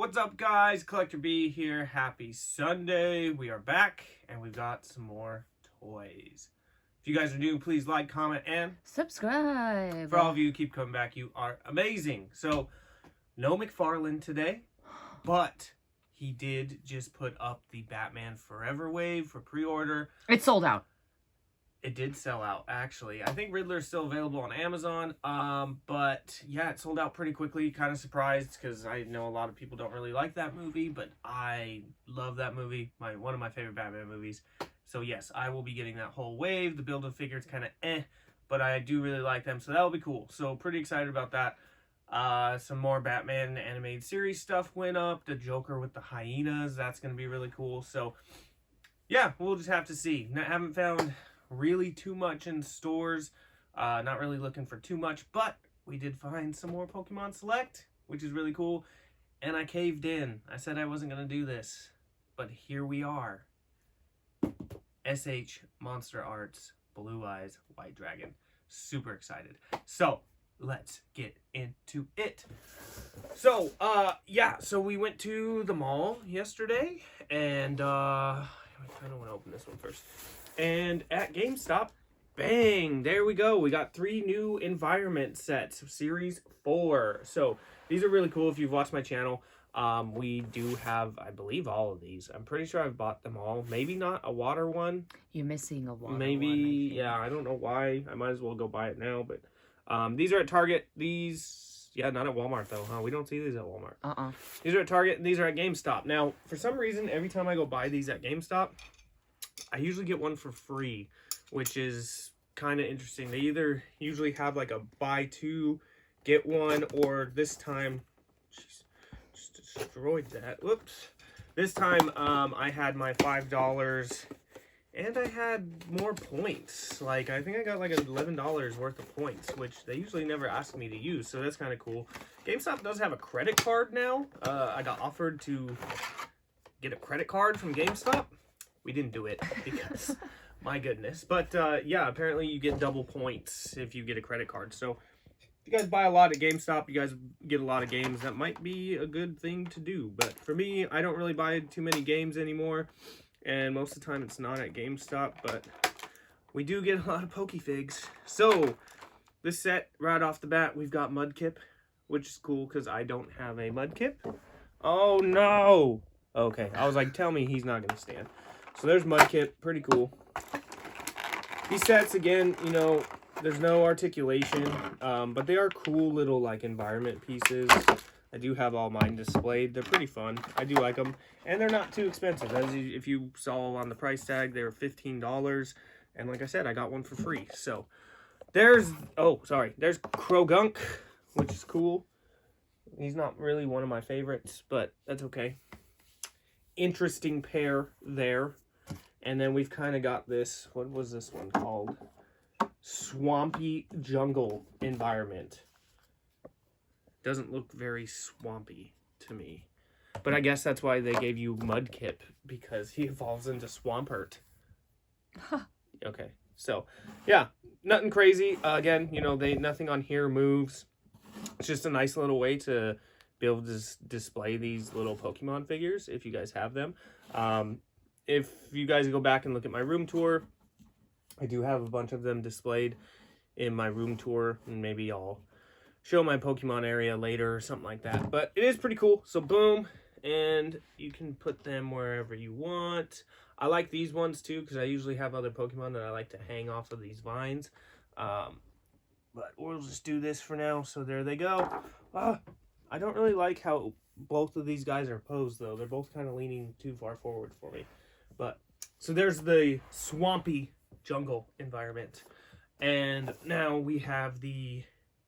What's up, guys? Collector B here. Happy Sunday. We are back and we've got some more toys. If you guys are new, please like, comment, and subscribe. For all of you who keep coming back, you are amazing. So, no McFarlane today, but he did just put up the Batman Forever wave for pre-order. It's sold out. It did sell out, actually. I think Riddler's still available on Amazon, but yeah, it sold out pretty quickly. Kind of surprised, because I know a lot of people don't really like that movie, but I love that movie. One of my favorite Batman movies. So yes, I will be getting that whole wave. The Build-A-Figure's kind of but I do really like them, so that'll be cool. So pretty excited about that. Some more Batman animated series stuff went up. The Joker with the hyenas, that's going to be really cool. So yeah, we'll just have to see. Haven't found really too much in stores, not really looking for too much, but we did find some more Pokemon Select, which is really cool, and I caved in. I said I wasn't going to do this, but here we are. S.H.MonsterArts Blue-Eyes White Dragon. Super excited. So let's get into it. So yeah, so we went to the mall yesterday, and I kind of want to open this one first. And at GameStop, bang, there we go. We got 3 new environment sets, Series 4. So these are really cool. If you've watched my channel, we do have, I believe, all of these. I'm pretty sure I've bought them all. Maybe not a water one. You're missing a water Maybe, one, yeah, I don't know why. I might as well go buy it now. But these are at Target. These, yeah, not at Walmart, though, huh? We don't see these at Walmart. These are at Target, and these are at GameStop. Now, for some reason, every time I go buy these at GameStop, I usually get one for free, which is kind of interesting. They either usually have like a buy 2, get 1, or this time, jeez, just destroyed that. Whoops. This time, I had my $5, and I had more points. Like, I think I got like $11 worth of points, which they usually never ask me to use, so that's kind of cool. GameStop does have a credit card now. I got offered to get a credit card from GameStop. We didn't do it because, my goodness. But, yeah, apparently you get double points if you get a credit card. So, if you guys buy a lot at GameStop, you guys get a lot of games. That might be a good thing to do. But for me, I don't really buy too many games anymore. And most of the time, it's not at GameStop. But we do get a lot of Pokefigs. So, this set, right off the bat, we've got Mudkip, which is cool because I don't have a Mudkip. Oh, no! Okay, I was like, tell me he's not going to stand. So there's Mudkip, pretty cool. These sets, again, you know, there's no articulation, but they are cool little, like, environment pieces. I do have all mine displayed. They're pretty fun. I do like them, and they're not too expensive. As if you saw on the price tag, they were $15, and like I said, I got one for free. So there's, there's Krogunk, which is cool. He's not really one of my favorites, but that's okay. Interesting pair there. And then we've kind of got this, what was this one called? Swampy Jungle Environment. Doesn't look very swampy to me. But I guess that's why they gave you Mudkip, because he evolves into Swampert. Okay, so, yeah, nothing crazy. Again, you know, nothing on here moves. It's just a nice little way to be able to display these little Pokemon figures, if you guys have them. If you guys go back and look at my room tour, I do have a bunch of them displayed in my room tour, and maybe I'll show my Pokemon area later or something like that. But it is pretty cool. So boom, and you can put them wherever you want. I like these ones too, because I usually have other Pokemon that I like to hang off of these vines. But we'll just do this for now. So there they go. I don't really like how both of these guys are posed, though. They're both kind of leaning too far forward for me. But, so there's the swampy jungle environment. And now we have the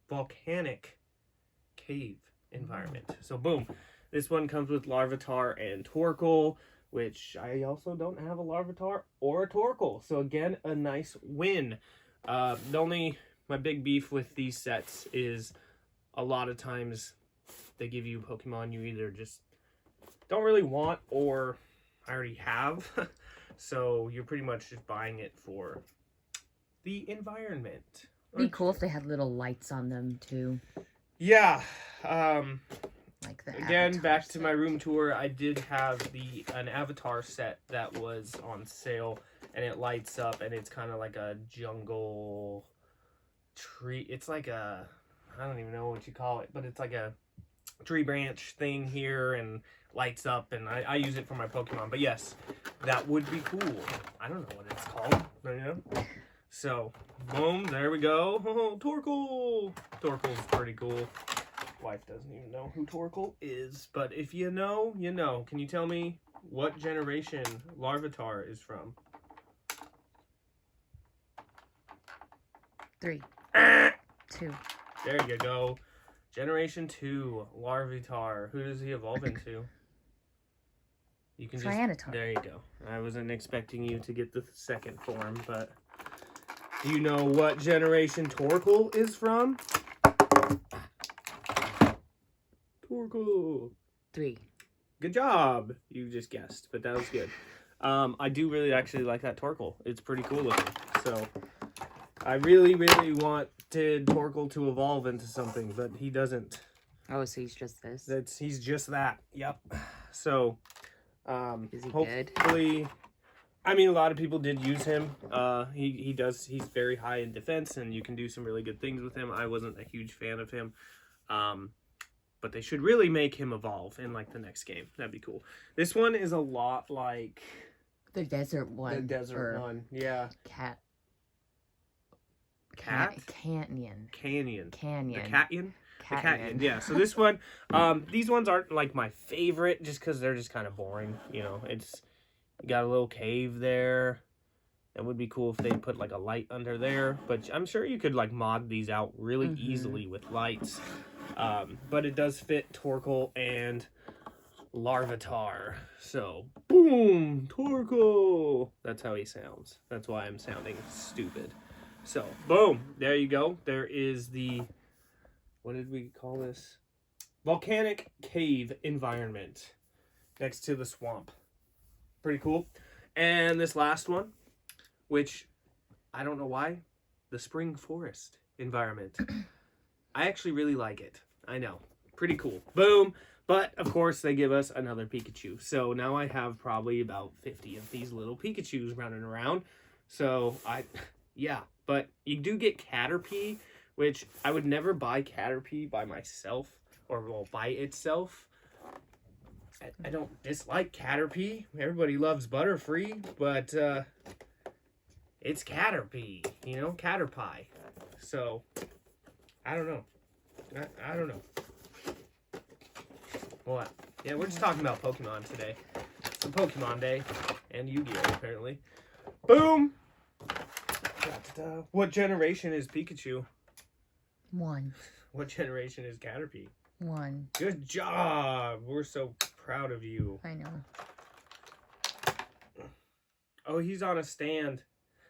volcanic cave environment. So, boom. This one comes with Larvitar and Torkoal, which I also don't have a Larvitar or a Torkoal. So, again, a nice win. My big beef with these sets is a lot of times they give you Pokemon you either just don't really want or I already have. So you're pretty much just buying it for the environment. It'd be cool if they had little lights on them too. Yeah. Like the again, back set. to my room tour. I did have an avatar set that was on sale, and it lights up, and it's kind of like a jungle tree. It's like I don't even know what you call it, but it's like a tree branch thing here, and lights up, and I use it for my Pokemon. But yes, that would be cool. I don't know what it's called, but, you know. So, boom, there we go. Oh, Torkoal! Torkoal's pretty cool. Wife doesn't even know who Torkoal is, but if you know, you know. Can you tell me what generation Larvitar is from? 3. 2. There you go. Generation 2, Larvitar. Who does he evolve into? You can Tyranitar. There you go. I wasn't expecting you to get the second form, but do you know what generation Torkoal is from? Torkoal. 3. Good job. You just guessed, but that was good. I do really actually like that Torkoal. It's pretty cool looking. So I really, really wanted Torkoal to evolve into something, but he doesn't. Oh, so he's just this? He's just that. Yep. So is he hopefully good? I mean, a lot of people did use him. He's very high in defense, and you can do some really good things with him. I wasn't a huge fan of him. But they should really make him evolve in like the next game. That'd be cool. This one is a lot like the desert one. The desert one, yeah. Cat. Canyon. The Catyan? Catyan. The Catyan, yeah. So this one, these ones aren't like my favorite just because they're just kind of boring. You know, you got a little cave there. It would be cool if they put like a light under there. But I'm sure you could like mod these out really easily with lights. But it does fit Torkoal and Larvitar. So, boom, Torkoal. That's how he sounds. That's why I'm sounding stupid. So, boom, there you go. There is the, what did we call this? Volcanic cave environment next to the swamp. Pretty cool. And this last one, which I don't know why, the spring forest environment. I actually really like it. I know. Pretty cool. Boom. But, of course, they give us another Pikachu. So now I have probably about 50 of these little Pikachus running around. So, yeah. But you do get Caterpie, which I would never buy Caterpie by myself. Or, well, by itself. I don't dislike Caterpie. Everybody loves Butterfree. But, it's Caterpie. You know? Caterpie. So, I don't know. I don't know. What? Yeah, we're just talking about Pokemon today. It's a Pokemon Day. And Yu-Gi-Oh! Apparently. Boom! What generation is Pikachu? 1. What generation is Caterpie? 1. Good job! We're so proud of you. I know. Oh, he's on a stand.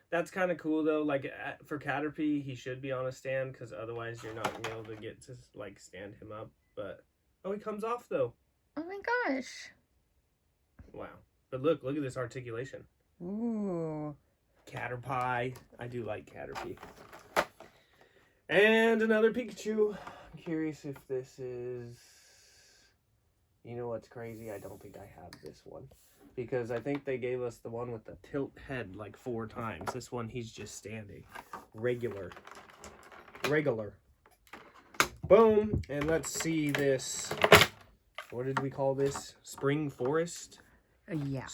That's kind of cool, though. Like, for Caterpie, he should be on a stand, because otherwise you're not going to be able to get to, like, stand him up. But, oh, he comes off, though. Oh, my gosh. Wow. But look at this articulation. Ooh. Caterpie. I do like Caterpie. And another Pikachu. I'm curious if this is... You know what's crazy? I don't think I have this one. Because I think they gave us the one with the tilt head like 4 times. This one, he's just standing. Regular. Boom. And let's see this. What did we call this? Spring Forest? Yeah.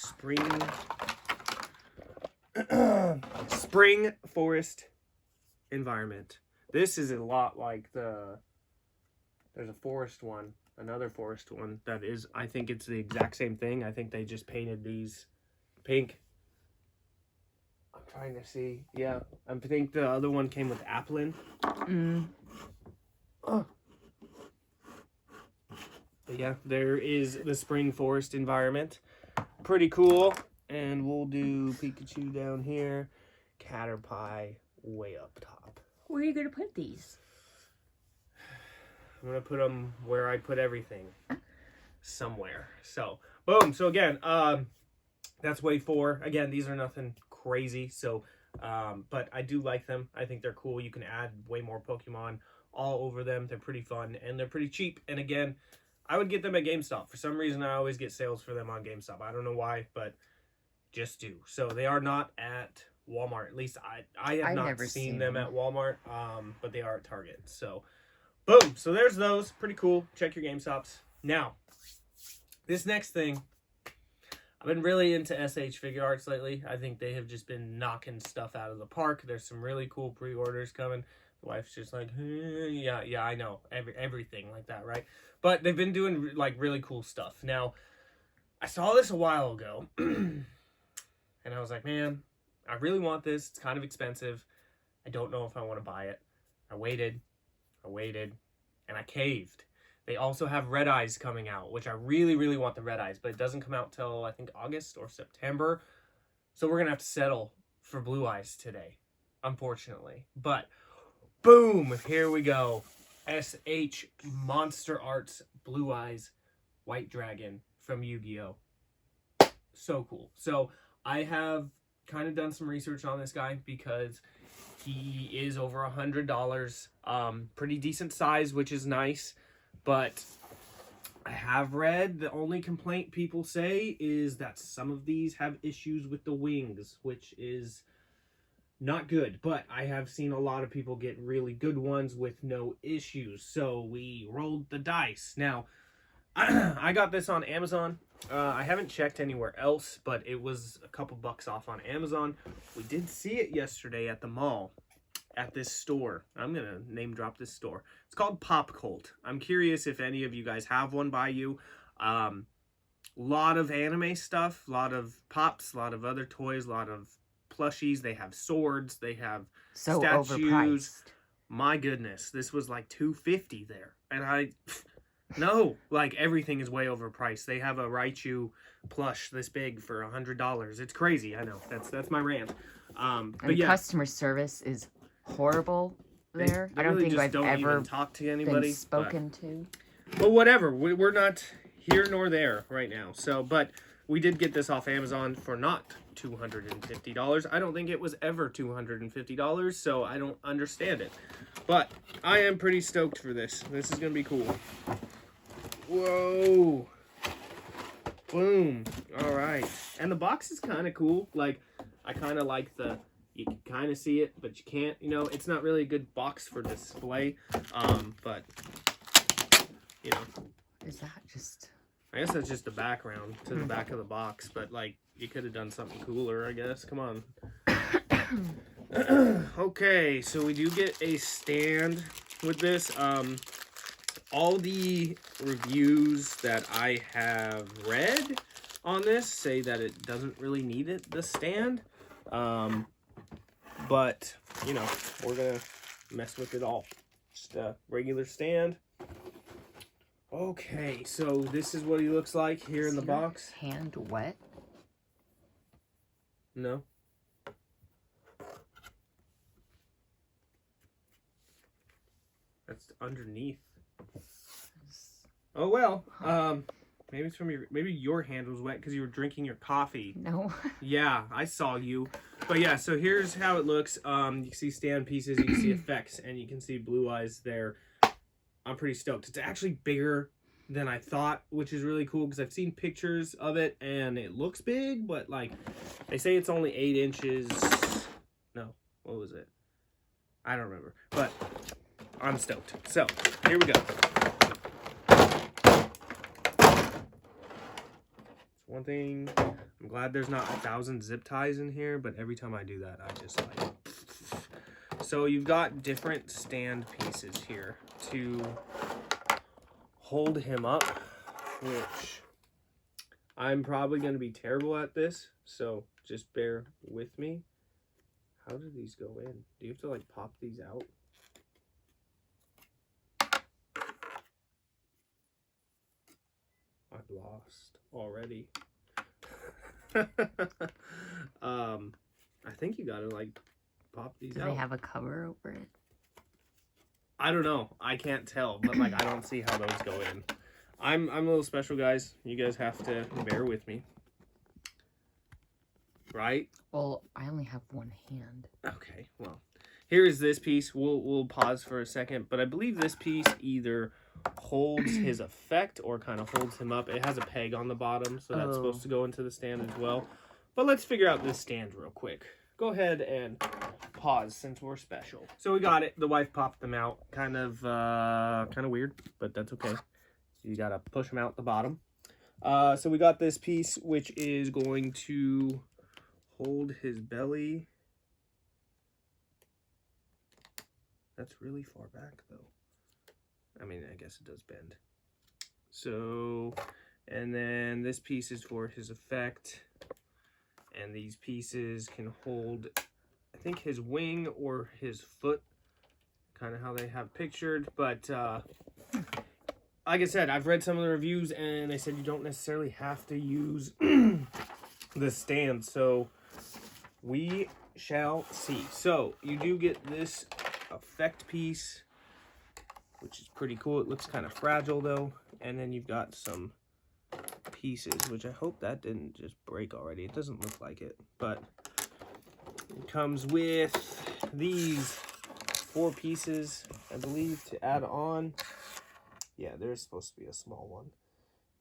Spring Forest environment. This is a lot like there's a forest one. Another forest one that is, I think it's the exact same thing. I think they just painted these pink. I'm trying to see. Yeah, I think the other one came with Applin. Oh. But yeah, there is the spring forest environment. Pretty cool. And we'll do Pikachu down here. Caterpie way up top. Where are you going to put these? I'm going to put them where I put everything. Somewhere. So, boom. So, again, that's wave 4. Again, these are nothing crazy. So, but I do like them. I think they're cool. You can add way more Pokemon all over them. They're pretty fun. And they're pretty cheap. And, again, I would get them at GameStop. For some reason, I always get sales for them on GameStop. I don't know why, but just do. So they are not at Walmart. At least I have not never seen seen them them at Walmart, but they are at Target. So, boom. So there's those. Pretty cool. Check your GameStops. Now, this next thing, I've been really into SH Figure Arts lately. I think they have just been knocking stuff out of the park. There's some really cool pre-orders coming. The wife's just like, yeah, I know. Everything like that, right? But they've been doing, like, really cool stuff. Now, I saw this a while ago, and I was like, man, I really want this. It's kind of expensive. I don't know if I want to buy it. I waited, and I caved. They also have Red Eyes coming out, which I really, really want the Red Eyes, but it doesn't come out till, I think, August or September. So we're going to have to settle for Blue Eyes today, unfortunately. But, boom, here we go. S.H.MonsterArts Blue-Eyes White Dragon from Yu-Gi-Oh! So cool. So I have kind of done some research on this guy because he is over $100. Pretty decent size, which is nice. But I have read the only complaint people say is that some of these have issues with the wings, which is not good. But I have seen a lot of people get really good ones with no issues. So we rolled the dice. Now, I got this on Amazon. I haven't checked anywhere else, but it was a couple bucks off on Amazon. We did see it yesterday at the mall. At this store. I'm going to name drop this store. It's called Pop Cult. I'm curious if any of you guys have one by you. Lot of anime stuff, a lot of pops, a lot of other toys, a lot of plushies. They have swords, they have statues. Overpriced. My goodness, this was like $250 there. And no, like everything is way overpriced. They have a Raichu plush this big for $100. It's crazy, I know. That's my rant. But yeah, customer service is horrible there. They I don't really think just I've don't ever even talk to anybody, been spoken to. But whatever, we're not here nor there right now. So, but we did get this off Amazon for not $250. I don't think it was ever $250, so I don't understand it. But I am pretty stoked for this. This is gonna be cool. Whoa. Boom. All right. And the box is kind of cool. Like, I kind of like you can kind of see it, but you can't, it's not really a good box for display. But, Is that just... I guess that's just the background to the back of the box, but, like, you could have done something cooler, I guess. Come on. Okay, so we do get a stand with this. All the reviews that I have read on this say that it doesn't really need the stand. But, we're going to mess with it all. Just a regular stand. Okay, so this is what he looks like here in the box. Hand wet? No. That's underneath. Oh, well. Maybe it's from maybe your hand was wet because you were drinking your coffee. No. Yeah, I saw you. But yeah, so here's how it looks. You can see stand pieces, you can see effects, and you can see Blue Eyes there. I'm pretty stoked. It's actually bigger than I thought, which is really cool because I've seen pictures of it and it looks big, but like they say it's only 8 inches. No, what was it? I don't remember, but I'm stoked. So here we go. One thing, I'm glad there's not 1,000 zip ties in here, but every time I do that, I just like... So you've got different stand pieces here to hold him up, which I'm probably going to be terrible at this, so just bear with me. How do these go in? Do you have to like pop these out? I've lost already. I think you gotta like pop these out. Do they have a cover over it? I don't know. I can't tell, but like I don't see how those go in. I'm a little special, guys. You guys have to bear with me. Right? Well, I only have one hand. Okay, well. Here is this piece. We'll pause for a second, but I believe this piece either holds his effect or kind of holds him up. It has a peg on the bottom, so that's supposed to go into the stand as well. But let's figure out this stand real quick. Go ahead and pause since we're special. So we got it. The wife popped them out. Kind of weird, but that's okay. You gotta push them out the bottom. So we got this piece, which is going to hold his belly. That's really far back, though. I mean, I guess it does bend. So, and then this piece is for his effect. And these pieces can hold, I think, his wing or his foot. Kind of how they have pictured. But, like I said, I've read some of the reviews, and they said you don't necessarily have to use the stand. So, we shall see. So, you do get this effect piece, which is pretty cool. It looks kind of fragile though, and then you've got some pieces, which I hope that didn't just break already. It doesn't look like it, but it comes with these 4 pieces, I believe, to add on. Yeah, there's supposed to be a small one.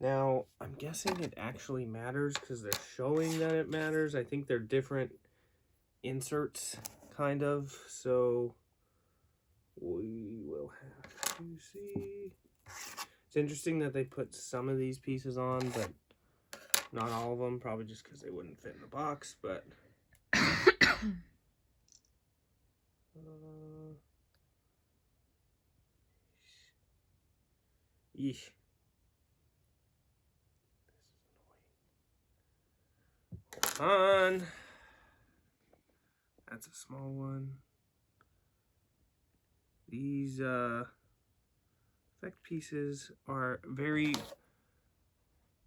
Now I'm guessing it actually matters because they're showing that it matters. I think they're different inserts, kind of, so we will have to see. It's interesting that they put some of these pieces on, but not all of them, probably just because they wouldn't fit in the box, but yeesh. This is annoying. Hold on. That's a small one. These effect pieces are very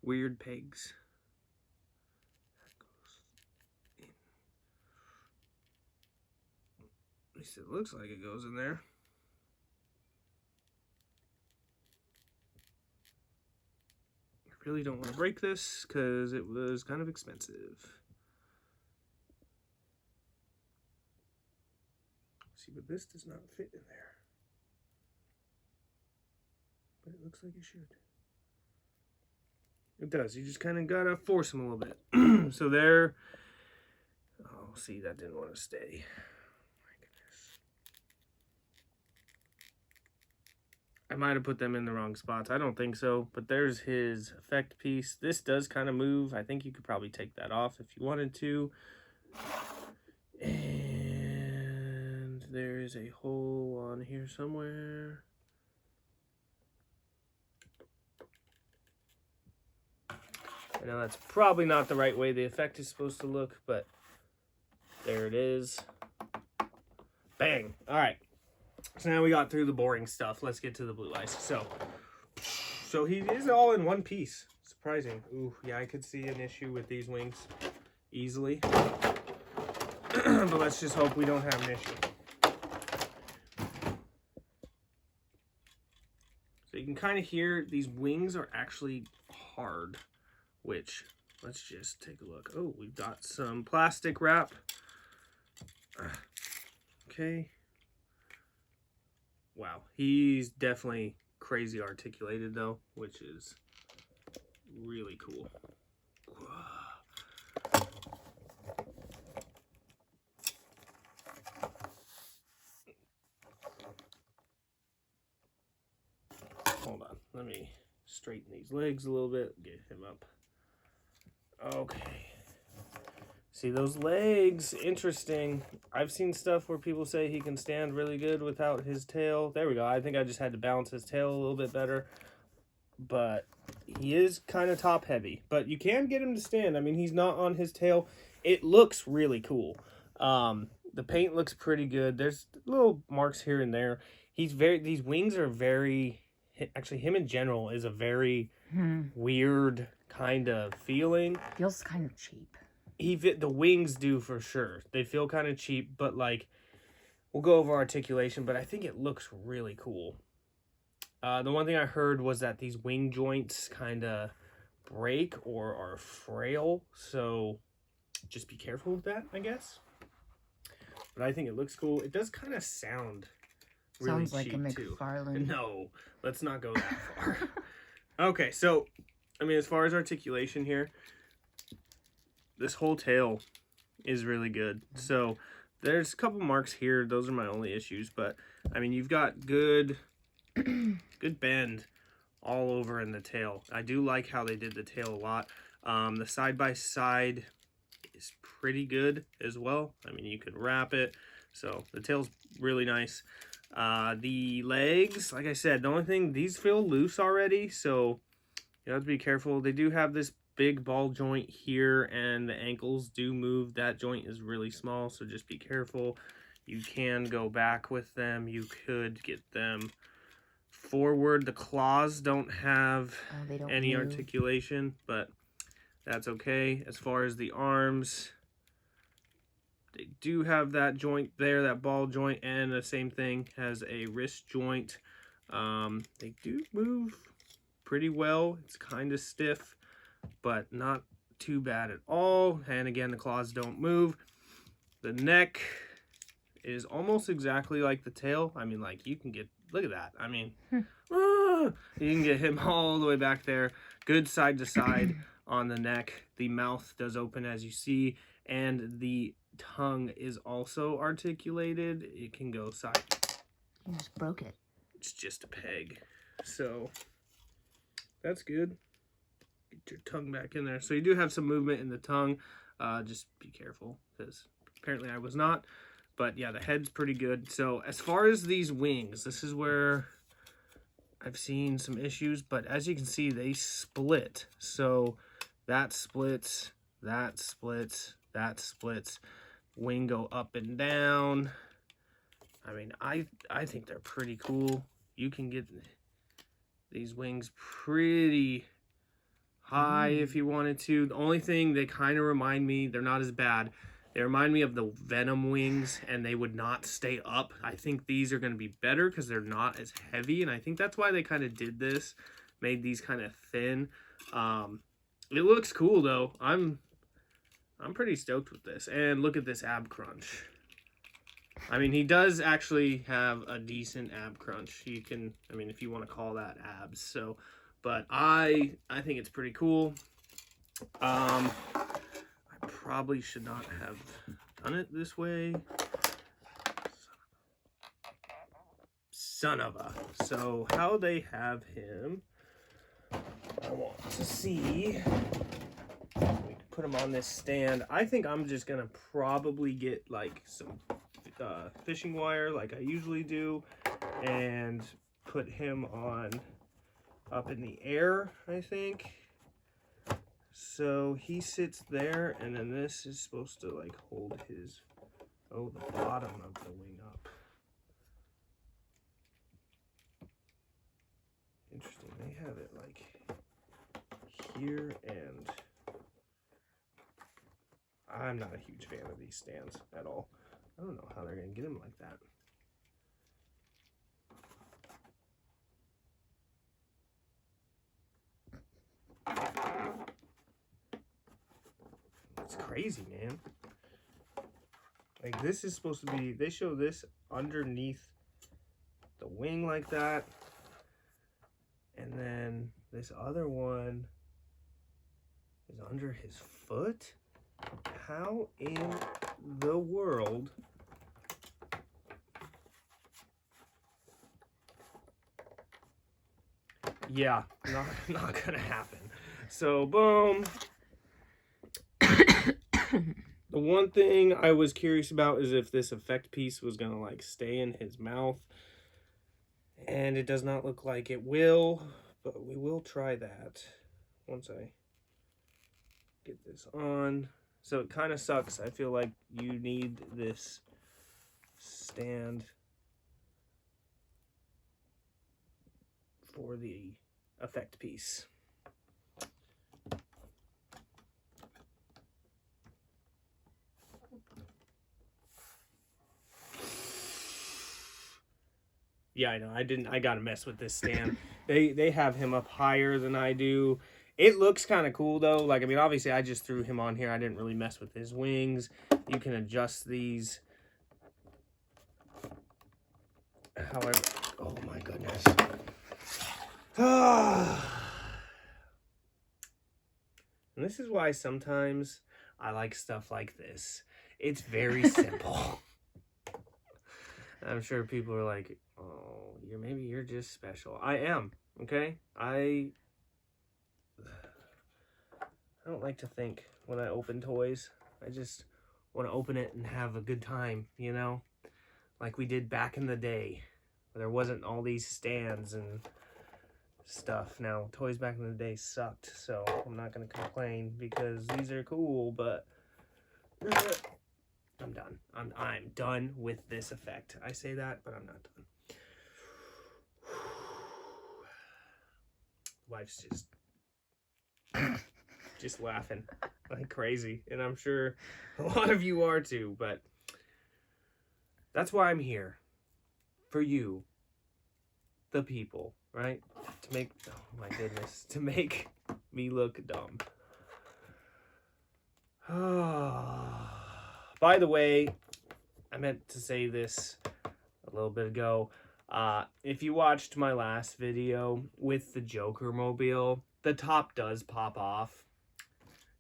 weird pegs. That goes in. At least it looks like it goes in there. I really don't want to break this because it was kind of expensive. See, but this does not fit in there. But it looks like it should. It does. You just kind of gotta force them a little bit. So there. Oh, see, that didn't want to stay. My goodness. I might have put them in the wrong spots. I don't think so. But there's his effect piece. This does kind of move. I think you could probably take that off if you wanted to. And there is a hole on here somewhere. I know that's probably not the right way the effect is supposed to look, but there it is. Bang. All right. So now we got through the boring stuff. Let's get to the blue eyes. So he is all in one piece. Surprising. Ooh, yeah, I could see an issue with these wings easily. But let's just hope we don't have an issue. So you can kind of hear these wings are actually hard. Which, let's just take a look. Oh, we've got some plastic wrap. Okay. Wow, he's definitely crazy articulated though, which is really cool. Hold on, let me straighten these legs a little bit, get him up. Okay. See those legs, interesting. I've seen stuff where people say he can stand really good without his tail. There we go. I think I just had to balance his tail a little bit better. But he is kind of top heavy. But you can get him to stand. I mean, he's not on his tail. It looks really cool. The paint looks pretty good. There's little marks here and there. These wings are very, actually him in general is a very weird kind of feeling. Feels kind of cheap. The wings do for sure. They feel kind of cheap, but like, we'll go over articulation, but I think it looks really cool. The one thing I heard was that these wing joints kind of break or are frail, so just be careful with that, I guess. But I think it looks cool. It does kind of sound really Sounds like a cheap too. McFarlane. No, let's not go that far. Okay, so I mean, as far as articulation here, this whole tail is really good. So there's a couple marks here. Those are my only issues, but I mean, you've got good bend all over in the tail. I do like how they did the tail a lot. The side by side is pretty good as well. I mean, you can wrap it, so the tail's really nice. The legs, like I said, the only thing, these feel loose already, so you have to be careful. They do have this big ball joint here, and the ankles do move. That joint is really small, so just be careful. You can go back with them. You could get them forward. The claws don't have any articulation, but that's okay. As far as the arms, they do have that joint there, that ball joint, and the same thing has a wrist joint. They do move pretty well. It's kind of stiff, but not too bad at all. And again, the claws don't move. The neck is almost exactly like the tail. I mean, like, you can get, look at that. I mean, you can get him all the way back there. Good side to side on the neck. The mouth does open, as you see, and the tongue is also articulated. It can go side. You just broke it. It's just a peg. So that's good. Get your tongue back in there. So you do have some movement in the tongue. Just be careful, because apparently I was not. But yeah, the head's pretty good. So as far as these wings, this is where I've seen some issues. But as you can see, they split. So that splits, that splits, that splits. Wing go up and down. I mean, I think they're pretty cool. You can get these wings pretty high if you wanted to. The only thing, they kind of remind me, they're not as bad. They remind me of the Venom wings, and they would not stay up. I think these are going to be better because they're not as heavy, and I think that's why they kind of did this, made these kind of thin. It looks cool though. I'm pretty stoked with this. And look at this ab crunch. I mean, he does actually have a decent ab crunch. You can, I mean, if you want to call that abs. So, but I think it's pretty cool. I probably should not have done it this way. Son of a. So how they have him, I want to see. We can put him on this stand. I think I'm just gonna probably get like some fishing wire like I usually do, and put him on up in the air, I think. So he sits there, and then this is supposed to like hold his, the bottom of the wing up. Interesting, they have it like here, and I'm not a huge fan of these stands at all. I don't know how they're gonna get him like that. It's crazy, man. Like, this is supposed to be, they show this underneath the wing like that. And then this other one is under his foot. How in the world? Yeah, not gonna happen. So boom. The one thing I was curious about is if this effect piece was gonna like stay in his mouth, and it does not look like it will, but we will try that once I get this on. So it kind of sucks. I feel like you need this stand for the effect piece. Yeah, I know. I gotta mess with this stand. They have him up higher than I do. It looks kind of cool though. Like, I mean, obviously I just threw him on here. I didn't really mess with his wings. You can adjust these However, oh my goodness. And this is why sometimes I like stuff like this. It's very simple. I'm sure people are like, oh, maybe you're just special. I am, okay? I don't like to think when I open toys. I just want to open it and have a good time, you know? Like we did back in the day. Where there wasn't all these stands and stuff. Now, toys back in the day sucked, so I'm not going to complain because these are cool, but I'm done. I'm done with this effect. I say that, but I'm not done. Wife's just laughing like crazy, and I'm sure a lot of you are too, but that's why I'm here. For you, the people, right? To make, oh my goodness, to make me look dumb. By the way, I meant to say this a little bit ago. If you watched my last video with the Joker mobile, the top does pop off.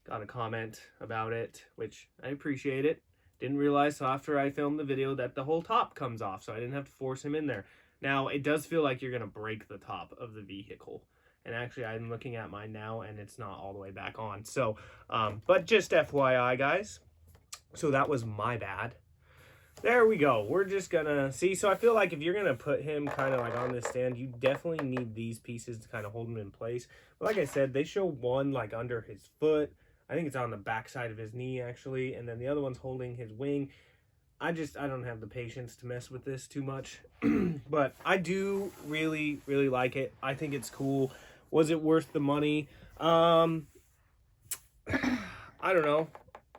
Got a comment about it, which I appreciate it. Didn't realize so after I filmed the video that the whole top comes off, so I didn't have to force him in there. Now, it does feel like you're going to break the top of the vehicle. And actually, I'm looking at mine now, and it's not all the way back on. So, but just FYI, guys. So that was my bad. There we go. We're just going to see. So I feel like if you're going to put him kind of like on this stand, you definitely need these pieces to kind of hold him in place. But like I said, they show one like under his foot. I think it's on the back side of his knee, actually. And then the other one's holding his wing. I don't have the patience to mess with this too much. But I do really, really like it. I think it's cool. Was it worth the money? I don't know.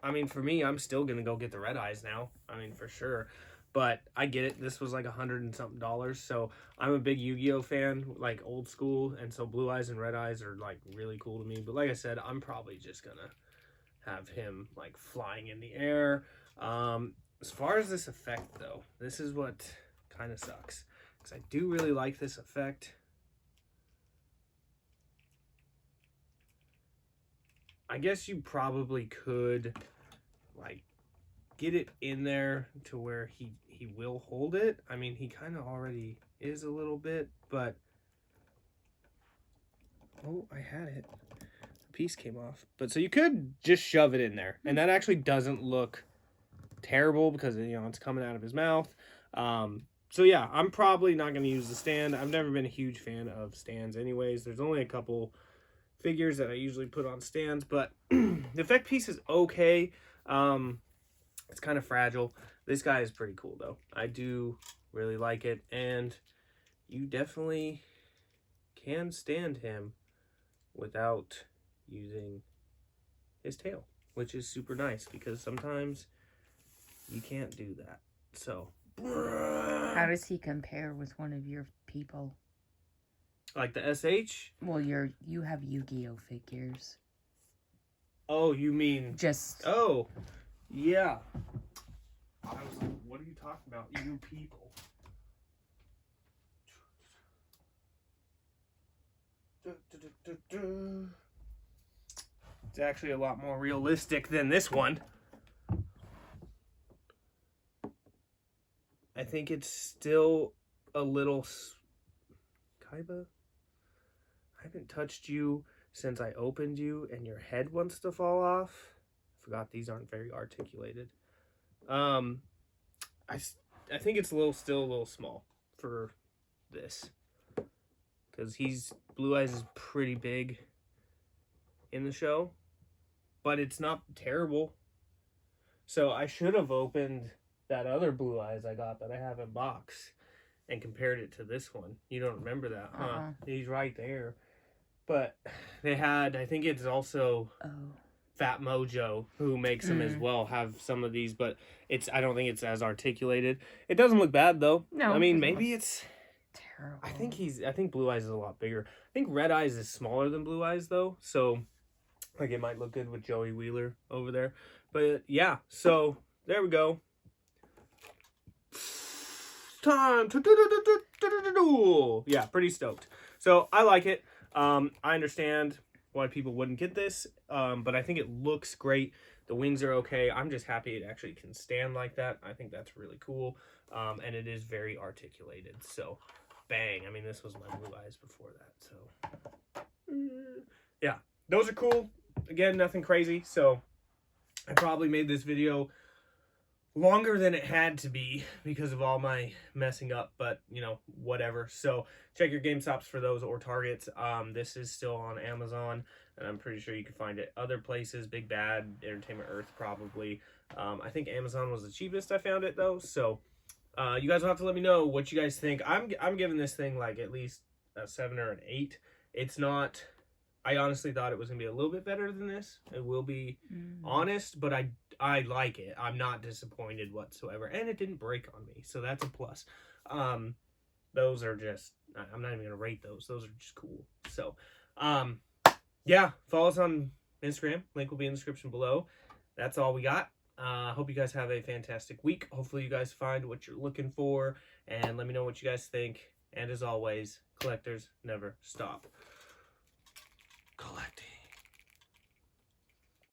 I mean, for me, I'm still going to go get the red eyes now. I mean, for sure. But I get it. This was like $100 and something. So I'm a big Yu-Gi-Oh fan, like old school. And so blue eyes and red eyes are like really cool to me. But like I said, I'm probably just going to have him like flying in the air. As far as this effect, though, this is what kind of sucks. Because I do really like this effect. I guess you probably could, like, get it in there to where he will hold it. I mean, he kind of already is a little bit, but... Oh, I had it. The piece came off. But so you could just shove it in there. And that actually doesn't look terrible because, you know, it's coming out of his mouth. So yeah, I'm probably not going to use the stand. I've never been a huge fan of stands anyways. There's only a couple figures that I usually put on stands, but the effect piece is okay. It's kind of fragile. This guy is pretty cool though. I do really like it, and you definitely can stand him without using his tail, which is super nice because sometimes you can't do that. So how does he compare with one of your people? Like the SH? Well, you have Yu-Gi-Oh figures. Oh, you mean just? Oh, yeah. I was like, what are you talking about? You people. It's actually a lot more realistic than this one. I think it's still a little... Kaiba? I haven't touched you since I opened you and your head wants to fall off. I forgot these aren't very articulated. I think it's still a little small for this. Because Blue Eyes is pretty big in the show. But it's not terrible. So I should have opened that other Blue Eyes I got that I have in box and compared it to this one. You don't remember that, huh? He's right there. But they had, I think it's also Fat Mojo, who makes them as well, have some of these, but I don't think it's as articulated. It doesn't look bad though. No. I mean, maybe it's terrible. I think Blue Eyes is a lot bigger. I think Red Eyes is smaller than Blue Eyes though, so like it might look good with Joey Wheeler over there. But yeah, so there we go. time. Yeah, pretty stoked. So I like it. I understand why people wouldn't get this, but I think it looks great. The wings are okay. I'm just happy it actually can stand like that. I think that's really cool, and it is very articulated. So, bang. I mean, this was my blue eyes before that. So, yeah, those are cool. Again, nothing crazy. So, I probably made this video longer than it had to be because of all my messing up, but you know, whatever. So check your GameStops for those or Targets. This is still on Amazon, and I'm pretty sure you can find it other places. Big Bad, Entertainment Earth, probably. I think Amazon was the cheapest I found it though. So you guys will have to let me know what you guys think. I'm giving this thing like at least a 7 or an 8. It's not. I honestly thought it was gonna be a little bit better than this. It will be honest, but I like it. I'm not disappointed whatsoever, and it didn't break on me, so that's a plus. Those are just, I'm not even gonna rate those. Those are just cool. So, yeah, follow us on Instagram. Link will be in the description below. That's all we got. Hope you guys have a fantastic week. Hopefully you guys find what you're looking for, and let me know what you guys think. And as always, collectors never stop.